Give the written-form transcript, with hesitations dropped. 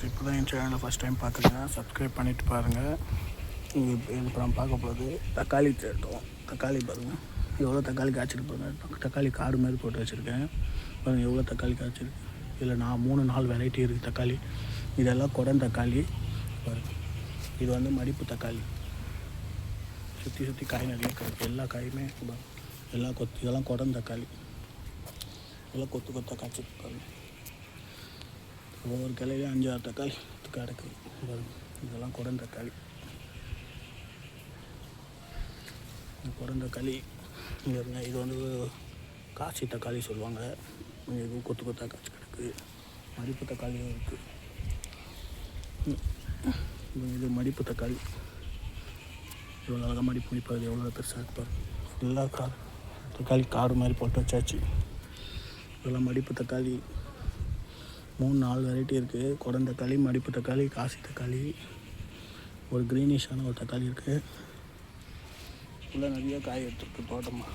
இப்போ தான் என் சேனலை ஃபஸ்ட் டைம் பார்க்குறீங்கன்னா சப்ஸ்கிரைப் பண்ணிவிட்டு பாருங்கள். இப்போ நம்ம பார்க்க போகிறது தக்காளி தேட்டோம். தக்காளி பாருங்கள், எவ்வளோ தக்காளி காய்ச்சிருக்கு தக்காளி காடு மாதிரி போட்டு வச்சுருக்கேன் பாருங்கள், எவ்வளோ தக்காளி காய்ச்சிருக்கு. இதில் 3-4 வெரைட்டி இருக்குது தக்காளி. இதெல்லாம் குடம் தக்காளி பாருங்கள். இது வந்து மடிப்பு தக்காளி. சுற்றி காய் நிறைய கிடைக்கும். எல்லா காயுமே எல்லாம் இதெல்லாம் குடம் தக்காளி. இதெல்லாம் கொத்தாக காய்ச்சிருப்பாங்க. ஒவ்வொரு கிளையிலையும் 5-6 தக்காளி கிடக்குது பாருங்கள். இதெல்லாம் குடம் தக்காளி. தக்காளி இது வந்து காய்ச்சி தக்காளி சொல்லுவாங்க. எதுவும் கொத்தாக காய்ச்சி கிடக்கு. மடிப்பு தக்காளியும் இருக்குது. இது மடிப்பு தக்காளி. இவ்வளோ அழகாக மடிப்பாது, எவ்வளோ பெருசாக இருப்பார். ஃபுல்லாக தக்காளி காடு மாதிரி போட்டு வச்சாச்சு. இதெல்லாம் மடிப்பு தக்காளி. 3-4 வெரைட்டி இருக்குது. குடம் தக்காளி, மடிப்பு தக்காளி, காசி தக்காளி, ஒரு க்ரீனிஷான ஒரு தக்காளி இருக்குது. ஃபுல்லாக நிறைய காய் எடுத்துருக்கு தோட்டமாக.